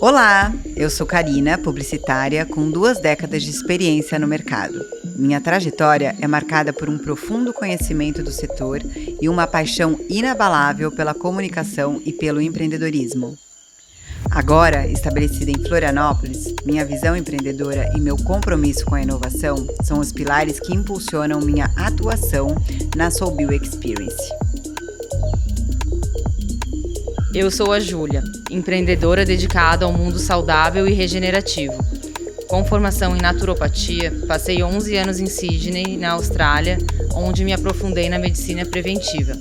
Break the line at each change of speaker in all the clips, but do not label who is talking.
Olá, eu sou Karina, publicitária com 2 décadas de experiência no mercado. Minha trajetória é marcada por um profundo conhecimento do setor e uma paixão inabalável pela comunicação e pelo empreendedorismo. Agora, estabelecida em Florianópolis, minha visão empreendedora e meu compromisso com a inovação são os pilares que impulsionam minha atuação na Soulbill Experience.
Eu sou a Júlia, empreendedora dedicada ao mundo saudável e regenerativo. Com formação em naturopatia, passei 11 anos em Sydney, na Austrália, onde me aprofundei na medicina preventiva.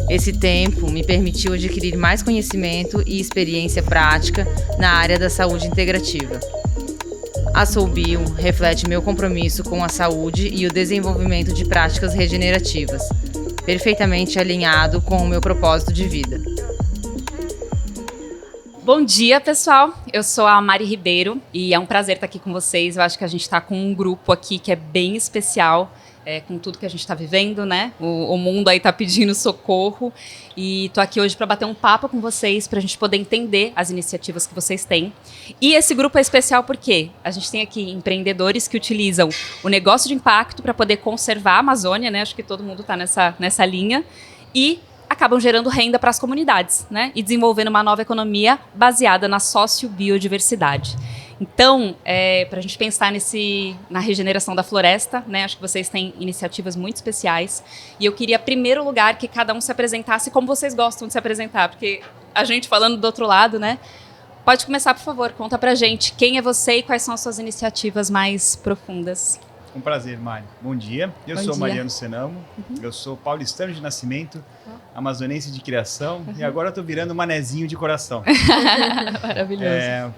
Esse tempo me permitiu adquirir mais conhecimento e experiência prática na área da saúde integrativa. A Soulbill reflete meu compromisso com a saúde e o desenvolvimento de práticas regenerativas, perfeitamente alinhado com o meu propósito de vida.
Bom dia, pessoal. Eu sou a Mari Ribeiro e é um prazer estar aqui com vocês. Eu acho que a gente está com um grupo aqui que é bem especial, com tudo que a gente está vivendo, né? O mundo aí está pedindo socorro e estou aqui hoje para bater um papo com vocês, para a gente poder entender as iniciativas que vocês têm. E esse grupo é especial porque a gente tem aqui empreendedores que utilizam o negócio de impacto para poder conservar a Amazônia, né? Acho que todo mundo está nessa linha. E acabam gerando renda para as comunidades, né? E desenvolvendo uma nova economia baseada na sociobiodiversidade. Então, para a gente pensar na regeneração da floresta, né? Acho que vocês têm iniciativas muito especiais. E eu queria, em primeiro lugar, que cada um se apresentasse como vocês gostam de se apresentar, porque a gente falando do outro lado, né? Pode começar, por favor. Conta pra gente quem é você e quais são as suas iniciativas mais profundas.
Um prazer, Mari. Bom dia. Eu sou Mariano Senamo. Eu sou paulistano de nascimento, amazonense de criação e agora estou virando manezinho de coração.
Maravilhoso.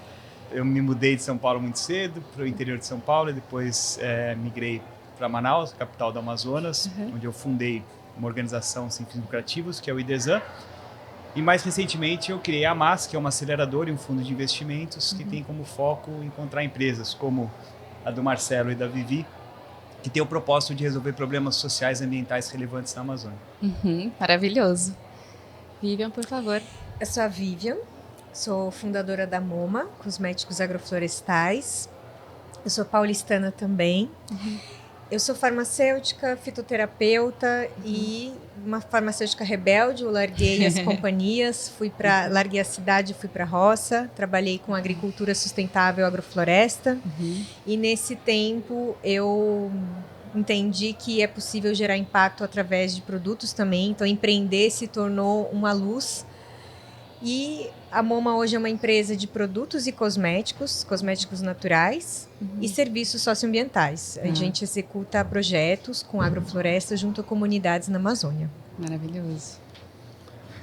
Eu me mudei de São Paulo muito cedo para o interior de São Paulo e depois migrei para Manaus, capital do Amazonas, onde eu fundei uma organização sem fins lucrativos, que é o IDESAN. E mais recentemente eu criei a MAS, que é uma aceleradora e um fundo de investimentos que tem como foco encontrar empresas como a do Marcelo e da Vivi, que tem o propósito de resolver problemas sociais e ambientais relevantes na Amazônia.
Maravilhoso. Vivian, por favor.
Eu sou a Vivian, sou fundadora da MoMA, Cosméticos Agroflorestais. Eu sou paulistana também. Eu sou farmacêutica, fitoterapeuta e uma farmacêutica rebelde. Eu larguei as companhias, larguei a cidade, fui para a roça, trabalhei com agricultura sustentável, agrofloresta. E nesse tempo eu entendi que é possível gerar impacto através de produtos também. Então empreender se tornou uma luz. E a MoMA hoje é uma empresa de produtos e cosméticos naturais e serviços socioambientais. A gente executa projetos com agrofloresta junto a comunidades na Amazônia.
Maravilhoso.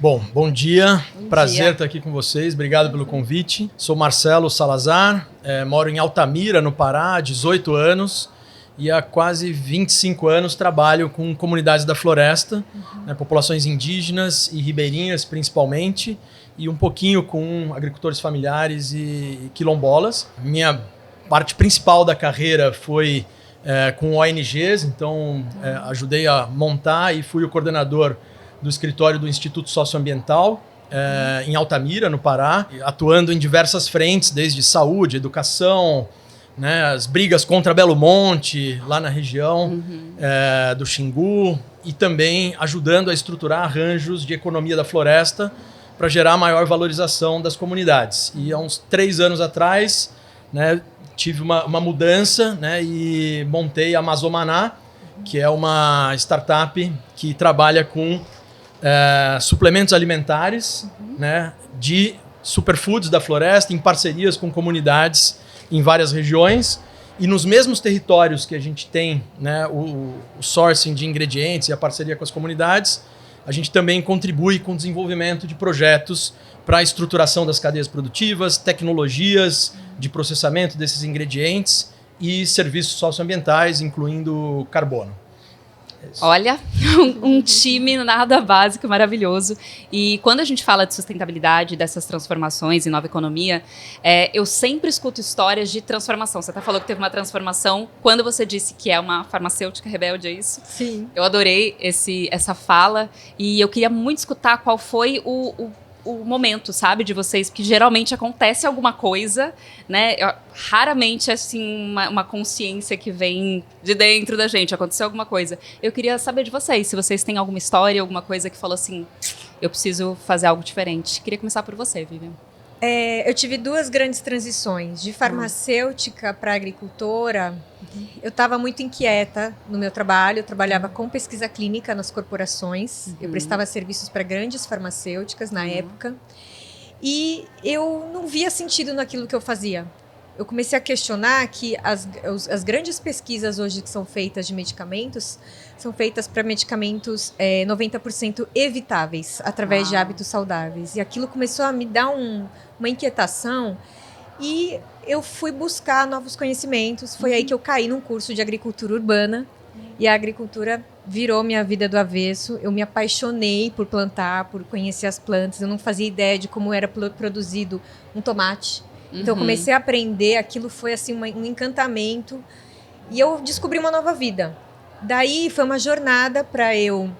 Bom dia. Prazer estar aqui com vocês. Obrigado pelo convite. Sou Marcelo Salazar, moro em Altamira, no Pará, há 18 anos. E há quase 25 anos trabalho com comunidades da floresta, populações indígenas e ribeirinhas principalmente, e um pouquinho com agricultores familiares e quilombolas. Minha parte principal da carreira foi com ONGs, então ajudei a montar e fui o coordenador do escritório do Instituto Socioambiental em Altamira, no Pará, atuando em diversas frentes, desde saúde, educação, as brigas contra Belo Monte, lá na região do Xingu, e também ajudando a estruturar arranjos de economia da floresta para gerar maior valorização das comunidades. E há uns 3 anos atrás, tive uma mudança e montei a Amazomaná, que é uma startup que trabalha com suplementos alimentares de superfoods da floresta, em parcerias com comunidades em várias regiões, e nos mesmos territórios que a gente tem o sourcing de ingredientes e a parceria com as comunidades, a gente também contribui com o desenvolvimento de projetos para a estruturação das cadeias produtivas, tecnologias de processamento desses ingredientes e serviços socioambientais, incluindo carbono.
Olha, um time nada básico, maravilhoso. E quando a gente fala de sustentabilidade, dessas transformações em nova economia, eu sempre escuto histórias de transformação. Você até falou que teve uma transformação quando você disse que é uma farmacêutica rebelde, é isso?
Sim.
Eu adorei essa fala e eu queria muito escutar qual foi o momento, sabe, de vocês, porque geralmente acontece alguma coisa, né? Raramente, assim, uma consciência que vem de dentro da gente, aconteceu alguma coisa. Eu queria saber de vocês, se vocês têm alguma história, alguma coisa que falou assim, eu preciso fazer algo diferente. Queria começar por você, Vivian.
Eu tive 2 grandes transições, de farmacêutica para agricultora. Eu estava muito inquieta no meu trabalho, eu trabalhava com pesquisa clínica nas corporações, eu prestava serviços para grandes farmacêuticas na época, e eu não via sentido naquilo que eu fazia. Eu comecei a questionar que as grandes pesquisas hoje que são feitas de medicamentos são feitas para medicamentos 90% evitáveis, através de hábitos saudáveis. E aquilo começou a me dar uma inquietação e eu fui buscar novos conhecimentos. Foi aí que eu caí num curso de agricultura urbana e a agricultura virou minha vida do avesso. Eu me apaixonei por plantar, por conhecer as plantas. Eu não fazia ideia de como era produzido um tomate. Então eu comecei a aprender, aquilo foi assim um encantamento e eu descobri uma nova vida. Daí foi uma jornada para eu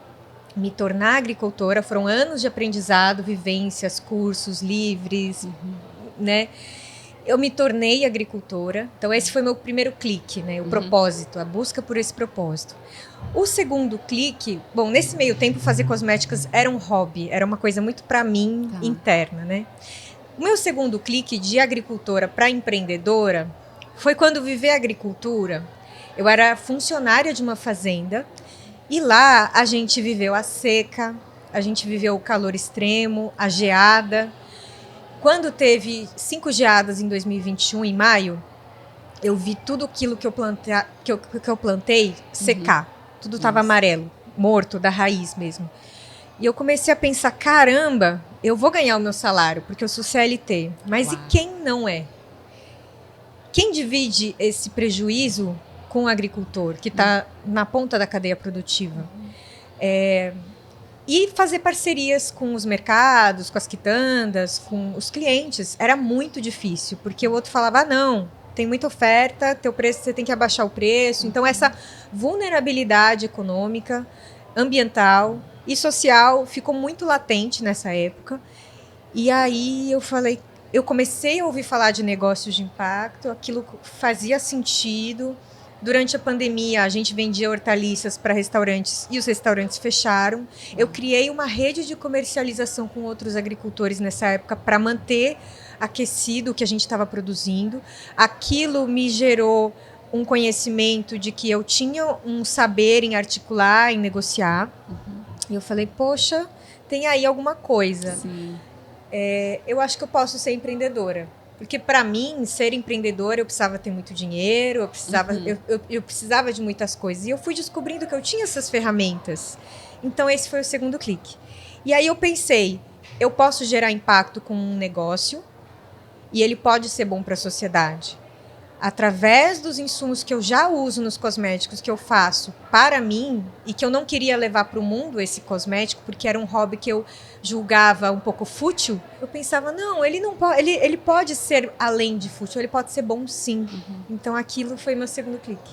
me tornar agricultora, foram anos de aprendizado, vivências, cursos livres, né? Eu me tornei agricultora, então esse foi meu primeiro clique, né? O propósito, a busca por esse propósito. O segundo clique, bom, nesse meio tempo fazer cosméticas era um hobby, era uma coisa muito para mim interna, né? O meu segundo clique de agricultora para empreendedora foi quando viver a agricultura. Eu era funcionária de uma fazenda e lá a gente viveu a seca, a gente viveu o calor extremo, a geada. Quando teve 5 geadas em 2021, em maio, eu vi tudo aquilo que eu plantei secar. Tudo estava amarelo, morto, da raiz mesmo. E eu comecei a pensar, caramba, eu vou ganhar o meu salário, porque eu sou CLT. Mas e quem não é? Quem divide esse prejuízo com o agricultor, que está na ponta da cadeia produtiva? E fazer parcerias com os mercados, com as quitandas, com os clientes, era muito difícil, porque o outro falava, não, tem muita oferta, teu preço, você tem que abaixar o preço. Então, essa vulnerabilidade econômica, ambiental e social ficou muito latente nessa época. E aí eu comecei a ouvir falar de negócios de impacto, aquilo fazia sentido. Durante a pandemia, a gente vendia hortaliças para restaurantes e os restaurantes fecharam. Eu criei uma rede de comercialização com outros agricultores nessa época para manter aquecido o que a gente estava produzindo. Aquilo me gerou um conhecimento de que eu tinha um saber em articular, em negociar. E eu falei, poxa, tem aí alguma coisa. Eu acho que eu posso ser empreendedora. Porque para mim, ser empreendedora, eu precisava ter muito dinheiro, eu precisava de muitas coisas. E eu fui descobrindo que eu tinha essas ferramentas. Então esse foi o segundo clique. E aí eu pensei, eu posso gerar impacto com um negócio e ele pode ser bom para a sociedade. Através dos insumos que eu já uso nos cosméticos que eu faço para mim e que eu não queria levar para o mundo esse cosmético, porque era um hobby que eu julgava um pouco fútil, eu pensava, não, ele pode ser além de fútil, ele pode ser bom sim. Então aquilo foi meu segundo clique.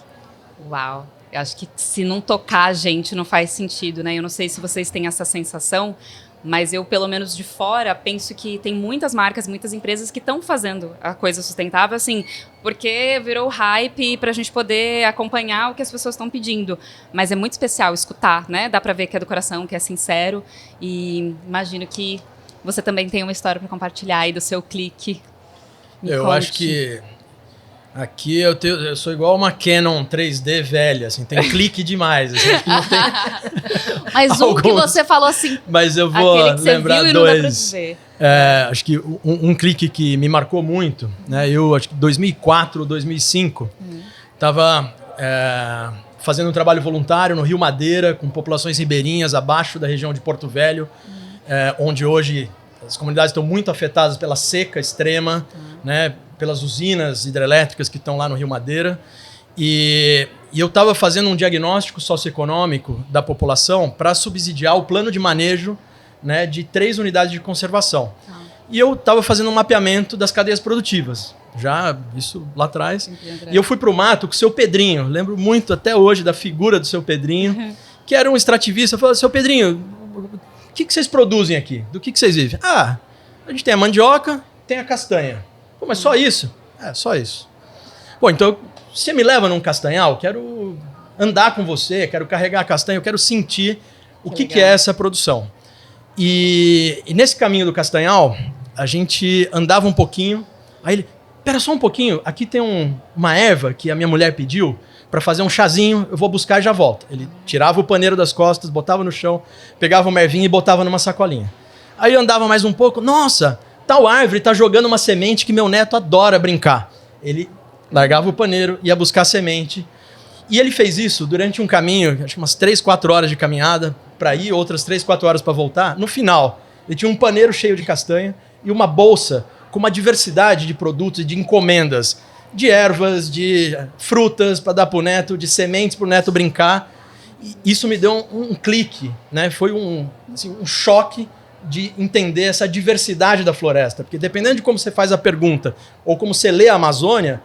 Uau! Eu acho que se não tocar a gente não faz sentido, né? Eu não sei se vocês têm essa sensação, mas eu, pelo menos de fora, penso que tem muitas marcas, muitas empresas que estão fazendo a coisa sustentável, assim, porque virou hype pra gente poder acompanhar o que as pessoas estão pedindo. Mas é muito especial escutar, né? Dá pra ver que é do coração, que é sincero. E imagino que você também tem uma história pra compartilhar aí do seu clique.
Eu acho que aqui eu sou igual uma Canon 3D velha, assim, tem clique demais. Assim, acho que não tem...
Mas um que você falou assim,
mas eu vou lembrar
viu e
dois.
Não dá pra dizer.
Acho que um clique que me marcou muito, né? Eu acho que 2004, 2005, estava fazendo um trabalho voluntário no Rio Madeira, com populações ribeirinhas abaixo da região de Porto Velho, onde hoje as comunidades estão muito afetadas pela seca extrema, né? Pelas usinas hidrelétricas que estão lá no Rio Madeira. E eu estava fazendo um diagnóstico socioeconômico da população para subsidiar o plano de manejo, né, de 3 unidades de conservação. E eu estava fazendo um mapeamento das cadeias produtivas, já isso lá atrás. E eu fui para o mato com o seu Pedrinho, lembro muito até hoje da figura do seu Pedrinho, que era um extrativista. Eu falei, seu Pedrinho, o que vocês produzem aqui? Do que vocês vivem? A gente tem a mandioca, tem a castanha. Pô, mas só isso? É, só isso. Pô, então, você me leva num castanhal? Quero andar com você, quero carregar a castanha, eu quero sentir o que é essa produção. E nesse caminho do castanhal, a gente andava um pouquinho, aí ele, pera só um pouquinho, aqui tem uma erva que a minha mulher pediu para fazer um chazinho, eu vou buscar e já volto. Ele tirava o paneiro das costas, botava no chão, pegava uma ervinha e botava numa sacolinha. Aí eu andava mais um pouco, nossa, tal árvore está jogando uma semente que meu neto adora brincar. Ele largava o paneiro, ia buscar a semente. E ele fez isso durante um caminho, acho que umas 3, 4 horas de caminhada para ir, outras 3, 4 horas para voltar. No final, ele tinha um paneiro cheio de castanha e uma bolsa com uma diversidade de produtos e de encomendas, de ervas, de frutas para dar para o neto, de sementes para o neto brincar. E isso me deu um clique, né? Foi um choque de entender essa diversidade da floresta. Porque dependendo de como você faz a pergunta ou como você lê a Amazônia,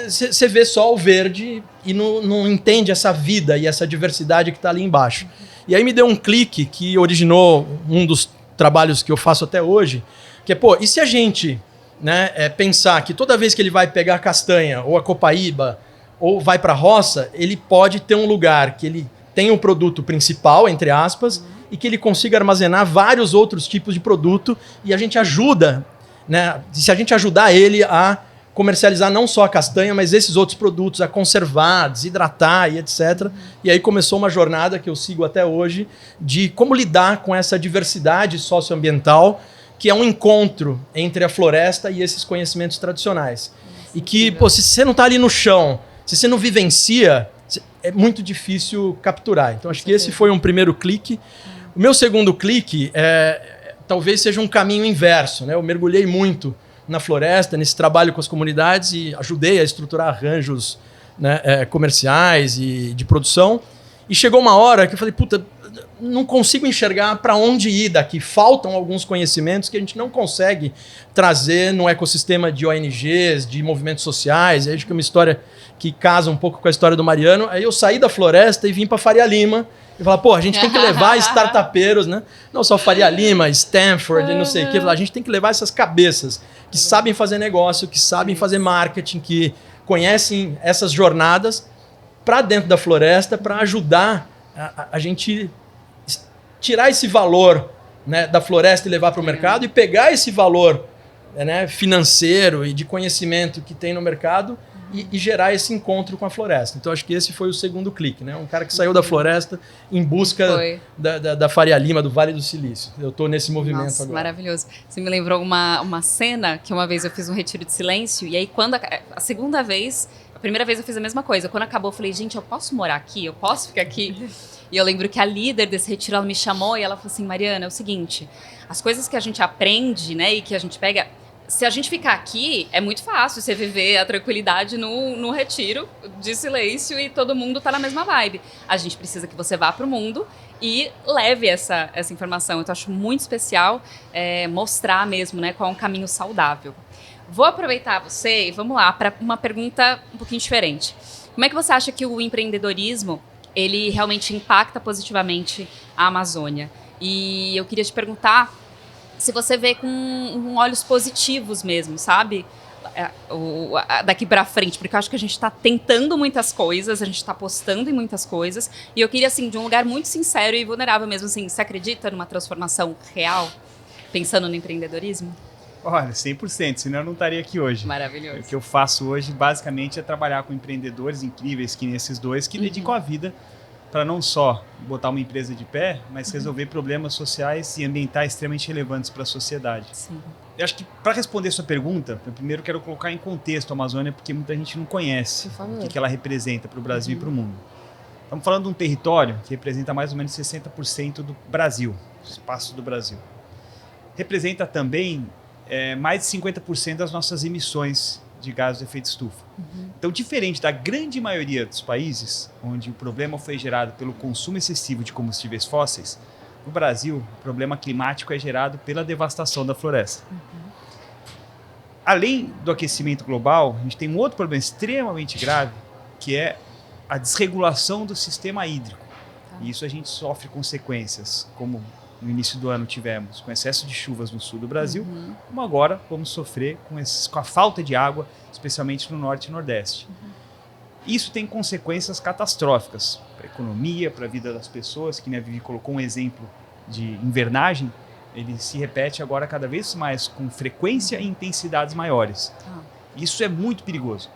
você vê só o verde e não entende essa vida e essa diversidade que está ali embaixo. E aí me deu um clique que originou um dos trabalhos que eu faço até hoje, que é, pô, e se a gente, né, pensar que toda vez que ele vai pegar a castanha ou a copaíba ou vai para a roça, ele pode ter um lugar que ele tem um produto principal, entre aspas, e que ele consiga armazenar vários outros tipos de produto e a gente ajuda, né, se a gente ajudar ele a comercializar não só a castanha, mas esses outros produtos, a conservar, desidratar e etc. E aí começou uma jornada que eu sigo até hoje de como lidar com essa diversidade socioambiental, que é um encontro entre a floresta e esses conhecimentos tradicionais. E que, pô, se você não está ali no chão, se você não vivencia, é muito difícil capturar. Então acho que esse foi um primeiro clique. O meu segundo clique talvez seja um caminho inverso, né? Eu mergulhei muito na floresta, nesse trabalho com as comunidades e ajudei a estruturar arranjos, né, comerciais e de produção. E chegou uma hora que eu falei, puta, não consigo enxergar para onde ir daqui. Faltam alguns conhecimentos que a gente não consegue trazer no ecossistema de ONGs, de movimentos sociais. Aí acho que é uma história que casa um pouco com a história do Mariano. Aí eu saí da floresta e vim para Faria Lima. E falar, pô, a gente tem que levar startupeiros, né? Não só Faria Lima, Stanford, não sei o quê. A gente tem que levar essas cabeças que sabem fazer negócio, que sabem fazer marketing, que conhecem essas jornadas para dentro da floresta, para ajudar a gente tirar esse valor, né, da floresta e levar para o mercado e pegar esse valor, né, financeiro e de conhecimento que tem no mercado e gerar esse encontro com a floresta. Então, acho que esse foi o segundo clique, né? Um cara que saiu da floresta em busca da Faria Lima, do Vale do Silício. Eu estou nesse movimento. Nossa, agora.
Maravilhoso. Você me lembrou uma cena que uma vez eu fiz um retiro de silêncio e aí quando a segunda vez, a primeira vez eu fiz a mesma coisa. Quando acabou, eu falei, gente, eu posso morar aqui? Eu posso ficar aqui? E eu lembro que a líder desse retiro, ela me chamou e ela falou assim, Mariana, é o seguinte, as coisas que a gente aprende, né, e que a gente pega... Se a gente ficar aqui, é muito fácil você viver a tranquilidade no retiro de silêncio e todo mundo tá na mesma vibe. A gente precisa que você vá pro mundo e leve essa informação. Então, eu acho muito especial mostrar mesmo, né, qual é um caminho saudável. Vou aproveitar você e vamos lá para uma pergunta um pouquinho diferente. Como é que você acha que o empreendedorismo, ele realmente impacta positivamente a Amazônia? E eu queria te perguntar se você vê com olhos positivos mesmo, sabe? Daqui pra frente, porque eu acho que a gente tá tentando muitas coisas, a gente tá apostando em muitas coisas, e eu queria, assim, de um lugar muito sincero e vulnerável mesmo, assim, você acredita numa transformação real, pensando no empreendedorismo?
Olha, 100%, senão eu não estaria aqui hoje.
Maravilhoso.
O que eu faço hoje, basicamente, é trabalhar com empreendedores incríveis, que nesses dois, que dedicam a vida para não só botar uma empresa de pé, mas resolver problemas sociais e ambientais extremamente relevantes para a sociedade.
Sim.
Eu acho que, para responder sua pergunta, eu primeiro quero colocar em contexto a Amazônia, porque muita gente não conhece o que ela representa para o Brasil e para o mundo. Estamos falando de um território que representa mais ou menos 60% do Brasil, do espaço do Brasil. Representa também mais de 50% das nossas emissões de gases de efeito estufa. Então, diferente da grande maioria dos países, onde o problema foi gerado pelo consumo excessivo de combustíveis fósseis, no Brasil, o problema climático é gerado pela devastação da floresta. Além do aquecimento global, a gente tem um outro problema extremamente grave, que é a desregulação do sistema hídrico. E isso a gente sofre consequências, como no início do ano tivemos com excesso de chuvas no sul do Brasil, como agora vamos sofrer com a falta de água, especialmente no norte e nordeste. Isso tem consequências catastróficas para a economia, para a vida das pessoas, que a Vivi colocou um exemplo de invernagem, ele se repete agora cada vez mais com frequência e intensidades maiores. Isso é muito perigoso,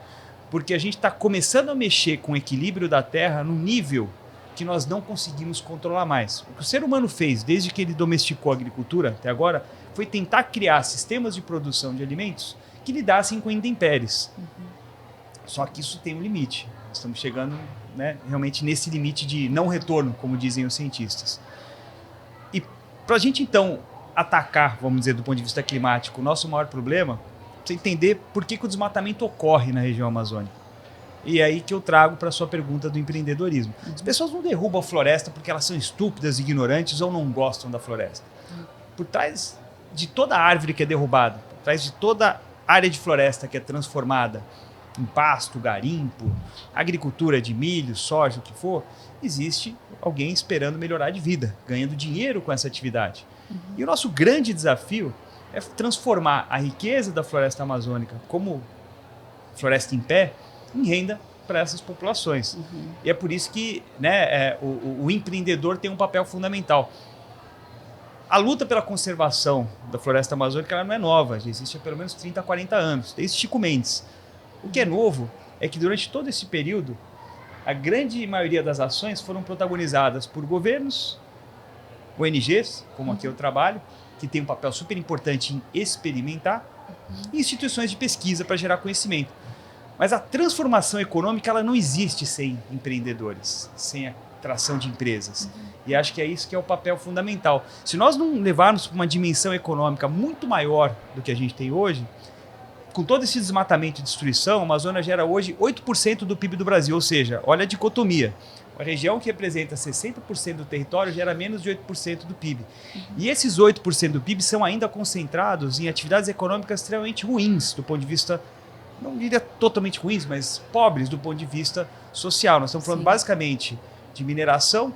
porque a gente está começando a mexer com o equilíbrio da Terra no nível que nós não conseguimos controlar mais. O que o ser humano fez desde que ele domesticou a agricultura até agora foi tentar criar sistemas de produção de alimentos que lidassem com intempéries. Só que isso tem um limite. Nós estamos chegando, né, realmente nesse limite de não retorno, como dizem os cientistas. E para a gente, então, atacar, vamos dizer, do ponto de vista climático, o nosso maior problema, você entender por que o desmatamento ocorre na região amazônica. E é aí que eu trago para a sua pergunta do empreendedorismo. As pessoas não derrubam a floresta porque elas são estúpidas, ignorantes ou não gostam da floresta. Por trás de toda árvore que é derrubada, por trás de toda área de floresta que é transformada em pasto, garimpo, agricultura de milho, soja, o que for, existe alguém esperando melhorar de vida, ganhando dinheiro com essa atividade. E o nosso grande desafio é transformar a riqueza da floresta amazônica como floresta em pé em renda para essas populações. E é por isso que, né, o empreendedor tem um papel fundamental. A luta pela conservação da floresta amazônica ela não é nova, já existe há pelo menos 30 a 40 anos, desde Chico Mendes. O que é novo é que durante todo esse período, a grande maioria das ações foram protagonizadas por governos, ONGs, como aqui eu trabalho, que tem um papel super importante em experimentar, e instituições de pesquisa para gerar conhecimento. Mas a transformação econômica ela não existe sem empreendedores, sem a atração de empresas. E acho que é isso que é o papel fundamental. Se nós não levarmos para uma dimensão econômica muito maior do que a gente tem hoje, com todo esse desmatamento e destruição, a Amazônia gera hoje 8% do PIB do Brasil, ou seja, olha a dicotomia. A região que representa 60% do território gera menos de 8% do PIB. E esses 8% do PIB são ainda concentrados em atividades econômicas extremamente ruins do ponto de vista, não diria totalmente ruins, mas pobres do ponto de vista social. Nós estamos falando basicamente de mineração,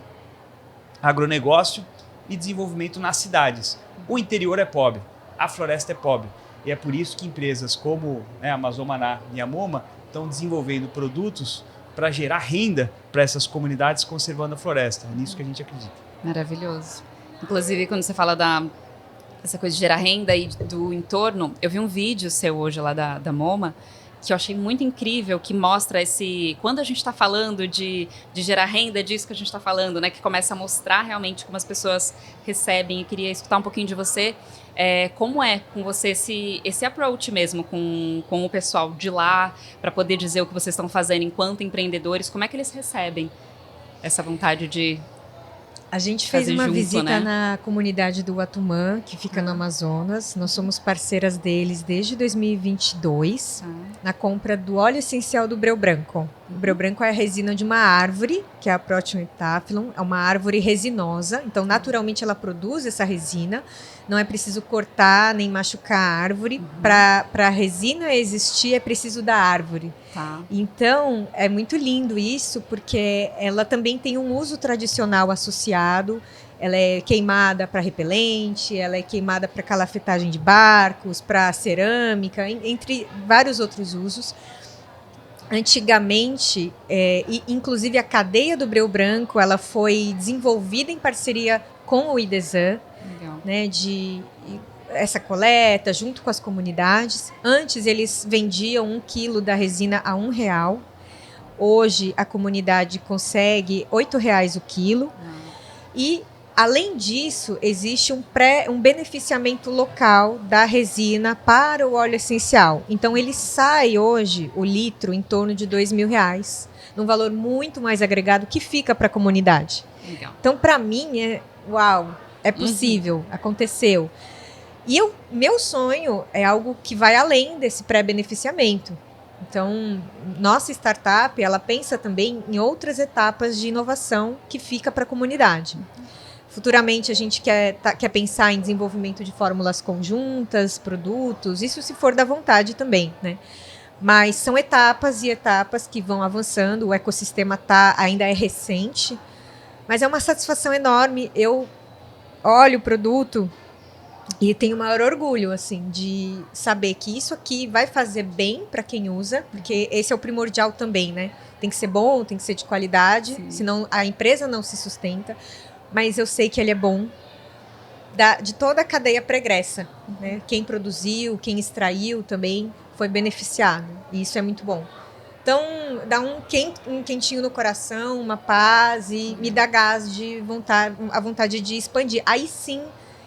agronegócio e desenvolvimento nas cidades. O interior é pobre, a floresta é pobre. E é por isso que empresas como a Amazon Maná e a Moma estão desenvolvendo produtos para gerar renda para essas comunidades conservando a floresta. É nisso que a gente acredita.
Maravilhoso. Inclusive, quando você fala essa coisa de gerar renda e do entorno, eu vi um vídeo seu hoje lá da Moma, que eu achei muito incrível, que mostra quando a gente está falando de gerar renda, é disso que a gente está falando, né? Que começa a mostrar realmente como as pessoas recebem. Eu queria escutar um pouquinho de você, como é com você esse approach mesmo com o pessoal de lá, para poder dizer o que vocês estão fazendo enquanto empreendedores, como é que eles recebem essa vontade de
A gente fez uma visita na comunidade do Uatumã, que fica no Amazonas. Nós somos parceiras deles desde 2022, na compra do óleo essencial do breu branco. O breu branco é a resina de uma árvore, que é a Proteum epitaphyllum, é uma árvore resinosa, então naturalmente ela produz essa resina, não é preciso cortar nem machucar a árvore. Para a resina existir é preciso da árvore. Então, é muito lindo isso, porque ela também tem um uso tradicional associado. Ela é queimada para repelente, ela é queimada para calafetagem de barcos, para cerâmica, entre vários outros usos. Antigamente, inclusive a cadeia do breu branco, ela foi desenvolvida em parceria com o IDESAN, né, essa coleta junto com as comunidades. Antes eles vendiam 1 quilo da resina a R$1. Hoje a comunidade consegue R$8 o quilo. E além disso existe um beneficiamento local da resina para o óleo essencial. Então ele sai hoje o litro em torno de R$2.000, num valor muito mais agregado que fica para a comunidade. Então para mim é possível, aconteceu. E meu sonho é algo que vai além desse pré-beneficiamento. Então, nossa startup, ela pensa também em outras etapas de inovação que fica para a comunidade. Futuramente, a gente quer pensar em desenvolvimento de fórmulas conjuntas, produtos, isso se for da vontade também, né? Mas são etapas e etapas que vão avançando, o ecossistema ainda é recente, mas é uma satisfação enorme eu olho o produto e tenho o maior orgulho, assim, de saber que isso aqui vai fazer bem para quem usa, porque esse é o primordial também, né? Tem que ser bom, tem que ser de qualidade, senão a empresa não se sustenta. Mas eu sei que ele é bom de toda a cadeia pregressa, né? Quem produziu, quem extraiu também foi beneficiado. E isso é muito bom. Então, dá um quentinho no coração, uma paz e me dá gás a vontade de expandir. Aí sim,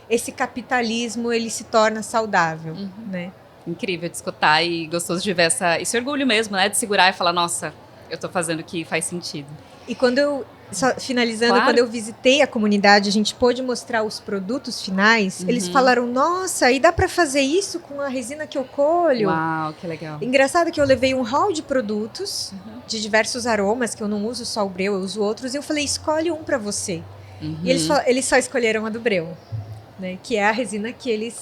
esse capitalismo, ele se torna saudável, né?
Incrível de escutar e gostoso de ver esse orgulho mesmo, né? De segurar e falar, nossa, eu tô fazendo o que faz sentido.
E quando eu, só finalizando, quando eu visitei a comunidade, a gente pôde mostrar os produtos finais, eles falaram, nossa, e dá pra fazer isso com a resina que eu colho?
Uau, que legal.
Engraçado que eu levei um hall de produtos, de diversos aromas, que eu não uso só o Breu, eu uso outros, e eu falei, escolhe um pra você. E eles só escolheram a do Breu. Né, que é a resina que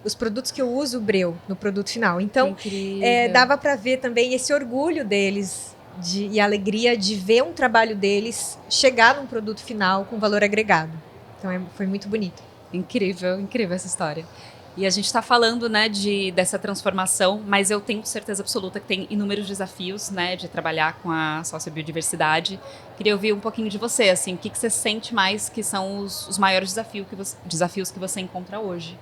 os produtos que eu uso o Breu no produto final. Então, dava para ver também esse orgulho deles e a alegria de ver um trabalho deles chegar num produto final com valor agregado. Então, foi muito bonito.
Incrível, incrível essa história. E a gente está falando, né, dessa transformação, mas eu tenho certeza absoluta que tem inúmeros desafios, né, de trabalhar com a sociobiodiversidade. Queria ouvir um pouquinho de você, assim, o que você sente mais que são os maiores desafios que você encontra hoje?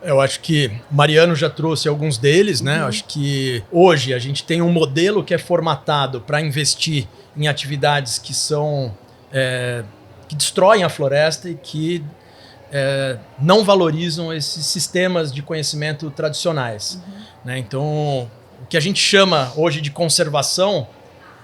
Eu acho que o Mariano já trouxe alguns deles, né? Eu acho que hoje a gente tem um modelo que é formatado para investir em atividades que são que destroem a floresta e que não valorizam esses sistemas de conhecimento tradicionais. Né? Então, o que a gente chama hoje de conservação,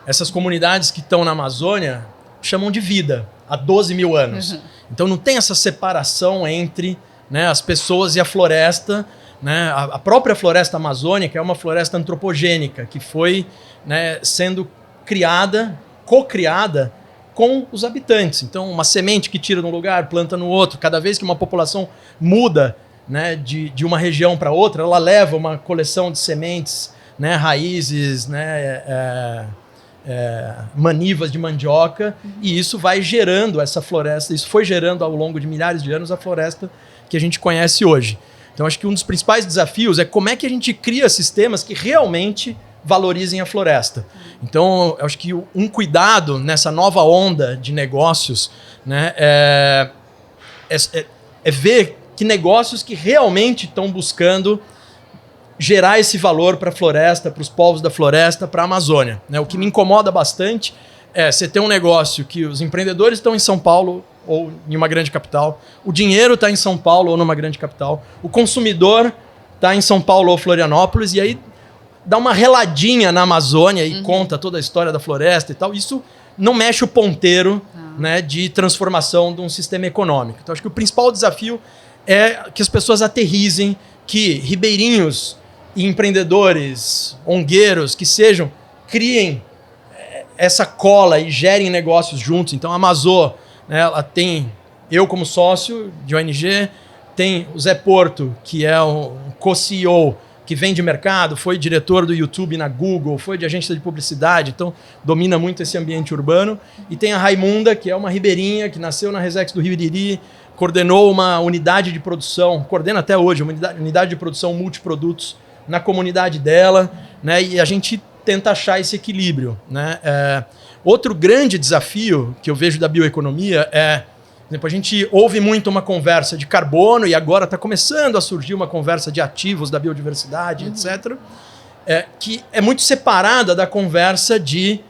essas comunidades que estão na Amazônia chamam de vida, há 12 mil anos. Então não tem essa separação entre, né, as pessoas e a floresta. Né? A própria floresta amazônica é uma floresta antropogênica que foi, né, sendo criada, co-criada com os habitantes. Então, uma semente que tira de um lugar, planta no outro. Cada vez que uma população muda, né, de uma região para outra, ela leva uma coleção de sementes, né, raízes, né, manivas de mandioca, e isso vai gerando essa floresta. Isso foi gerando ao longo de milhares de anos a floresta que a gente conhece hoje. Então, acho que um dos principais desafios é como é que a gente cria sistemas que realmente valorizem a floresta. Então, eu acho que um cuidado nessa nova onda de negócios, né, é ver que negócios que realmente estão buscando gerar esse valor para a floresta, para os povos da floresta, para a Amazônia. Né? O que me incomoda bastante é você ter um negócio que os empreendedores estão em São Paulo ou em uma grande capital, o dinheiro está em São Paulo ou numa grande capital, o consumidor está em São Paulo ou Florianópolis, e aí dá uma reladinha na Amazônia e conta toda a história da floresta e tal. Isso não mexe o ponteiro, né, de transformação de um sistema econômico. Então, acho que o principal desafio é que as pessoas aterrizem, que ribeirinhos e empreendedores, ongueiros, que sejam, criem essa cola e gerem negócios juntos. Então, a Amazô, né, ela tem eu como sócio de ONG, tem o Zé Porto, que é um co-CEO, que vem de mercado, foi diretor do YouTube na Google, foi de agência de publicidade, então domina muito esse ambiente urbano. E tem a Raimunda, que é uma ribeirinha, que nasceu na Resex do Rio Iriri, coordenou uma unidade de produção, coordena até hoje, uma unidade de produção multiprodutos na comunidade dela, né? E a gente tenta achar esse equilíbrio. Né? Outro grande desafio que eu vejo da bioeconomia é, por exemplo, a gente ouve muito uma conversa de carbono e agora está começando a surgir uma conversa de ativos da biodiversidade, etc., que é muito separada da conversa de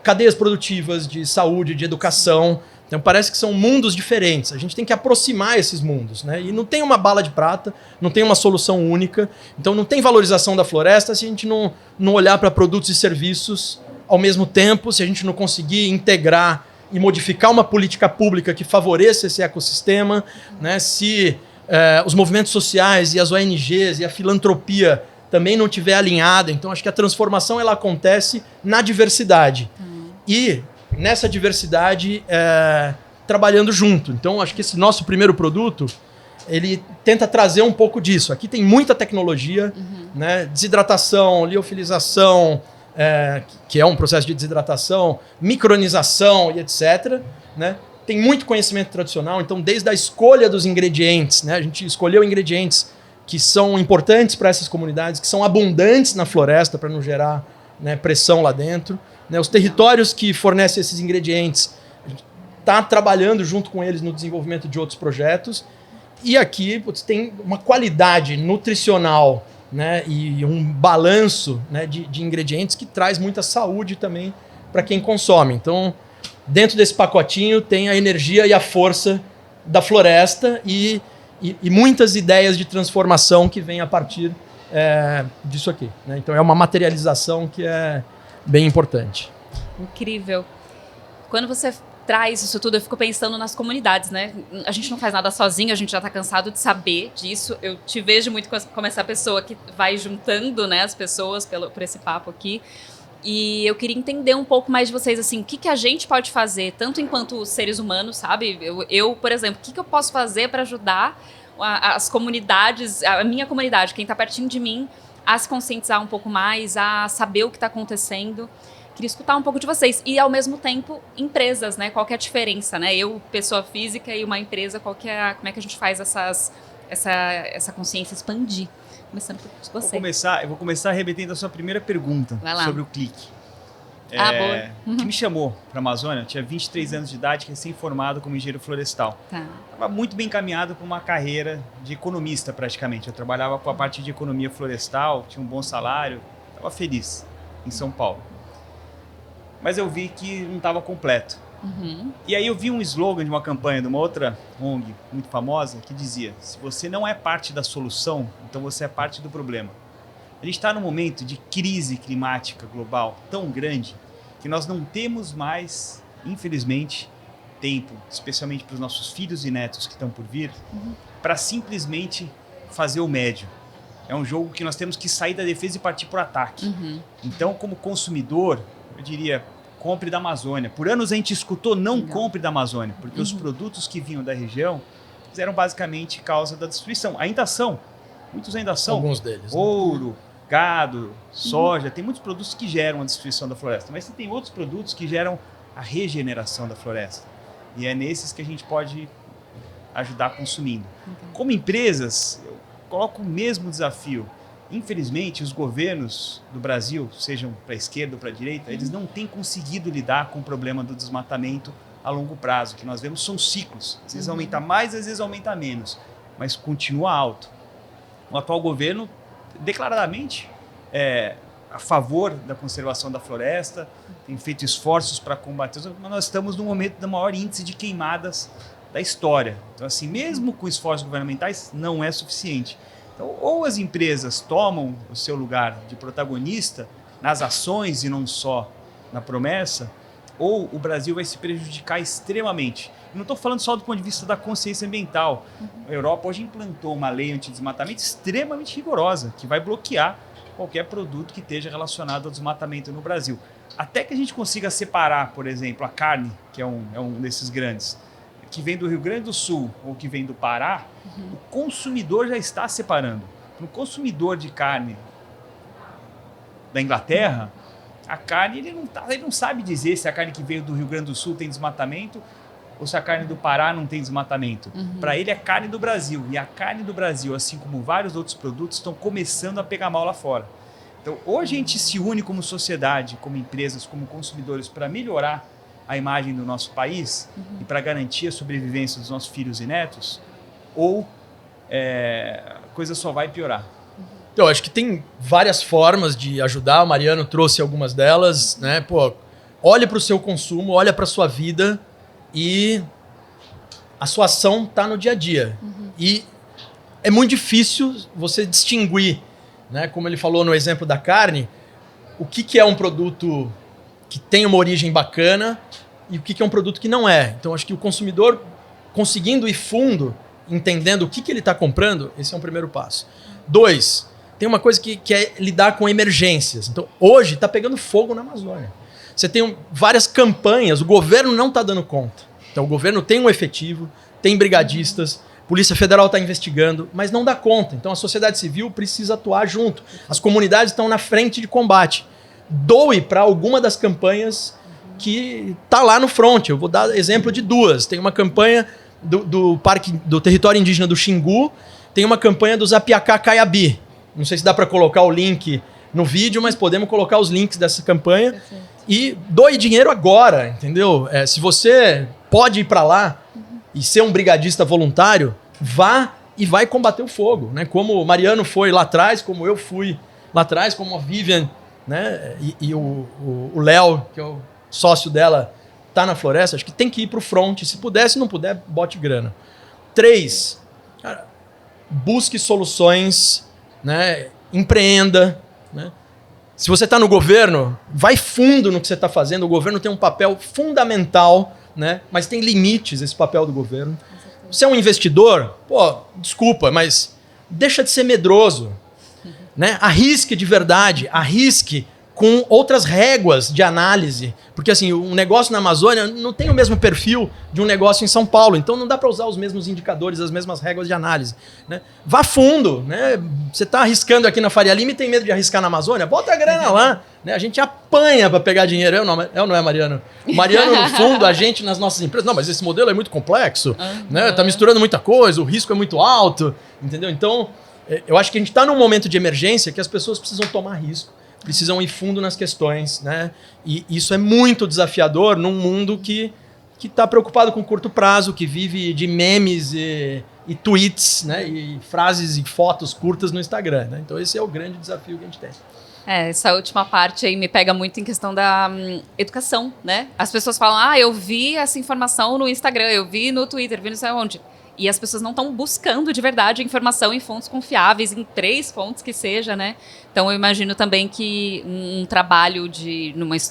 cadeias produtivas, de saúde, de educação. Então parece que são mundos diferentes. A gente tem que aproximar esses mundos. Né? E não tem uma bala de prata, não tem uma solução única. Então não tem valorização da floresta se a gente não olhar para produtos e serviços ao mesmo tempo, se a gente não conseguir integrar e modificar uma política pública que favoreça esse ecossistema, né? Se os movimentos sociais e as ONGs e a filantropia também não estiver alinhada. Então, acho que a transformação ela acontece na diversidade. E nessa diversidade, trabalhando junto. Então, acho que esse nosso primeiro produto, ele tenta trazer um pouco disso. Aqui tem muita tecnologia, né? Desidratação, liofilização, que é um processo de desidratação, micronização e etc., né? tem muito conhecimento tradicional, então desde a escolha dos ingredientes, né? A gente escolheu ingredientes que são importantes para essas comunidades, que são abundantes na floresta para não gerar, né, pressão lá dentro. Né? Os territórios que fornecem esses ingredientes, a gente está trabalhando junto com eles no desenvolvimento de outros projetos. E aqui tem uma qualidade nutricional, né, e um balanço, né, de ingredientes que traz muita saúde também para quem consome. Então, dentro desse pacotinho tem a energia e a força da floresta e muitas ideias de transformação que vêm a partir disso aqui. Né? Então é uma materialização que é bem importante.
Incrível. Quando você traz isso tudo, eu fico pensando nas comunidades, né? A gente não faz nada sozinho, a gente já está cansado de saber disso. Eu te vejo muito como essa pessoa que vai juntando, né, as pessoas por esse papo aqui. E eu queria entender um pouco mais de vocês, assim, o que a gente pode fazer, tanto enquanto seres humanos, sabe? Eu por exemplo, o que eu posso fazer para ajudar as comunidades, a minha comunidade, quem está pertinho de mim, a se conscientizar um pouco mais, a saber o que está acontecendo. Queria escutar um pouco de vocês. E, ao mesmo tempo, empresas, né? Qual que é a diferença, né? Eu, pessoa física, e uma empresa, como é que a gente faz essa consciência expandir? Começando por você.
Eu vou começar remetendo a sua primeira pergunta sobre o clique.
Boa.
O que me chamou para a Amazônia, eu tinha 23 anos de idade, recém-formado como engenheiro florestal. Estava muito bem encaminhado para uma carreira de economista, praticamente. Eu trabalhava com a parte de economia florestal, tinha um bom salário, estava feliz em São Paulo. Mas eu vi que não estava completo. E aí eu vi um slogan de uma campanha de uma outra ONG muito famosa que dizia: se você não é parte da solução, então você é parte do problema. A gente está num momento de crise climática global tão grande que nós não temos mais, infelizmente, tempo, especialmente para os nossos filhos e netos que estão por vir, para simplesmente fazer o médio. É um jogo que nós temos que sair da defesa e partir para o ataque. Então, como consumidor, eu diria: compre da Amazônia. Por anos a gente escutou não compre da Amazônia, porque os produtos que vinham da região eram basicamente causa da destruição. Ainda são, muitos ainda são.
Alguns deles.
Ouro, gado, soja, tem muitos produtos que geram a destruição da floresta, mas tem outros produtos que geram a regeneração da floresta. E é nesses que a gente pode ajudar consumindo. Como empresas, eu coloco o mesmo desafio. Infelizmente, os governos do Brasil, sejam para a esquerda ou para a direita, eles não têm conseguido lidar com o problema do desmatamento a longo prazo. O que nós vemos são ciclos. Às vezes aumenta mais, às vezes aumenta menos, mas continua alto. O atual governo, declaradamente, é a favor da conservação da floresta, tem feito esforços para combater, mas nós estamos no momento do maior índice de queimadas da história. Então, assim, mesmo com esforços governamentais, não é suficiente. Então, ou as empresas tomam o seu lugar de protagonista nas ações e não só na promessa, ou o Brasil vai se prejudicar extremamente. Eu não estou falando só do ponto de vista da consciência ambiental. A Europa hoje implantou uma lei antidesmatamento extremamente rigorosa, que vai bloquear qualquer produto que esteja relacionado ao desmatamento no Brasil. Até que a gente consiga separar, por exemplo, a carne, que é um desses grandes, que vem do Rio Grande do Sul ou que vem do Pará, o consumidor já está separando. Para o consumidor de carne da Inglaterra, a carne, ele não sabe dizer se a carne que veio do Rio Grande do Sul tem desmatamento ou se a carne do Pará não tem desmatamento. Para ele é carne do Brasil. E a carne do Brasil, assim como vários outros produtos, estão começando a pegar mal lá fora. Então, hoje a gente se une como sociedade, como empresas, como consumidores, para melhorar a imagem do nosso país e para garantir a sobrevivência dos nossos filhos e netos, ou a coisa só vai piorar.
Eu acho que tem várias formas de ajudar, o Mariano trouxe algumas delas, né? Pô, olhe para o seu consumo, olha para a sua vida e a sua ação está no dia a dia. E é muito difícil você distinguir, né? Como ele falou no exemplo da carne, o que é um produto que tem uma origem bacana e o que é um produto que não é. Então, acho que o consumidor, conseguindo ir fundo, entendendo o que ele está comprando, esse é um primeiro passo. 2, tem uma coisa que é lidar com emergências. Então, hoje está pegando fogo na Amazônia. Você tem várias campanhas, o governo não está dando conta. Então, o governo tem um efetivo, tem brigadistas, a Polícia Federal está investigando, mas não dá conta. Então, a sociedade civil precisa atuar junto. As comunidades estão na frente de combate. Doe para alguma das campanhas que tá lá no front. Eu vou dar exemplo de duas. Tem uma campanha do Parque do Território Indígena do Xingu, tem uma campanha do Zapiacá Caiabi. Não sei se dá para colocar o link no vídeo, mas podemos colocar os links dessa campanha. Perfeito. E doe dinheiro agora, entendeu? Se você pode ir para lá e ser um brigadista voluntário, vá e vai combater o fogo, né? Como o Mariano foi lá atrás, como eu fui lá atrás, como a Vivian, né? E o Léo, que é o sócio dela, tá na floresta. Acho que tem que ir pro front. Se puder, se não puder, bote grana. 3, cara, busque soluções, né? Empreenda, né? Se você está no governo, vai fundo no que você está fazendo. O governo tem um papel fundamental, né? Mas tem limites esse papel do governo. Você é um investidor? Pô, desculpa, mas deixa de ser medroso, né? Arrisque de verdade, arrisque com outras réguas de análise. Porque assim, um negócio na Amazônia não tem o mesmo perfil de um negócio em São Paulo. Então não dá para usar os mesmos indicadores, as mesmas réguas de análise, né? Vá fundo, né? Você está arriscando aqui na Faria Lima e tem medo de arriscar na Amazônia? Bota a grana lá, né? A gente apanha para pegar dinheiro. Eu não é Mariano? Mariano, no fundo, a gente nas nossas empresas. Não, mas esse modelo é muito complexo, né? Tá misturando muita coisa, o risco é muito alto, entendeu? Então, eu acho que a gente está num momento de emergência que as pessoas precisam tomar risco, precisam ir fundo nas questões, né? E isso é muito desafiador num mundo que está preocupado com curto prazo, que vive de memes e tweets, né? E frases e fotos curtas no Instagram, né? Então esse é o grande desafio que a gente tem.
Essa última parte aí me pega muito em questão da educação, né? As pessoas falam, eu vi essa informação no Instagram, eu vi no Twitter, vi não sei onde. E as pessoas não estão buscando de verdade informação em fontes confiáveis, em 3 fontes que seja, né? Então eu imagino também que um trabalho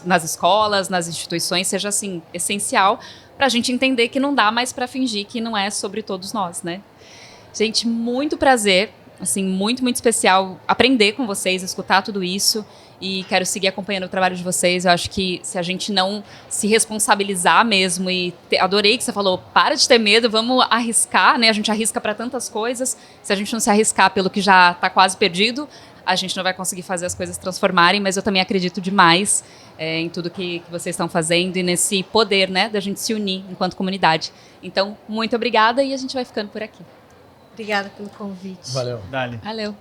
nas escolas, nas instituições, seja assim, essencial para a gente entender que não dá mais para fingir que não é sobre todos nós, né? Gente, muito prazer, assim, muito, muito especial aprender com vocês, escutar tudo isso. E quero seguir acompanhando o trabalho de vocês. Eu acho que se a gente não se responsabilizar mesmo adorei que você falou, para de ter medo, vamos arriscar, né? A gente arrisca para tantas coisas. Se a gente não se arriscar pelo que já está quase perdido, a gente não vai conseguir fazer as coisas transformarem. Mas eu também acredito demais em tudo que vocês estão fazendo e nesse poder, né, da gente se unir enquanto comunidade. Então, muito obrigada e a gente vai ficando por aqui.
Obrigada pelo convite.
Valeu.
Dali.
Valeu.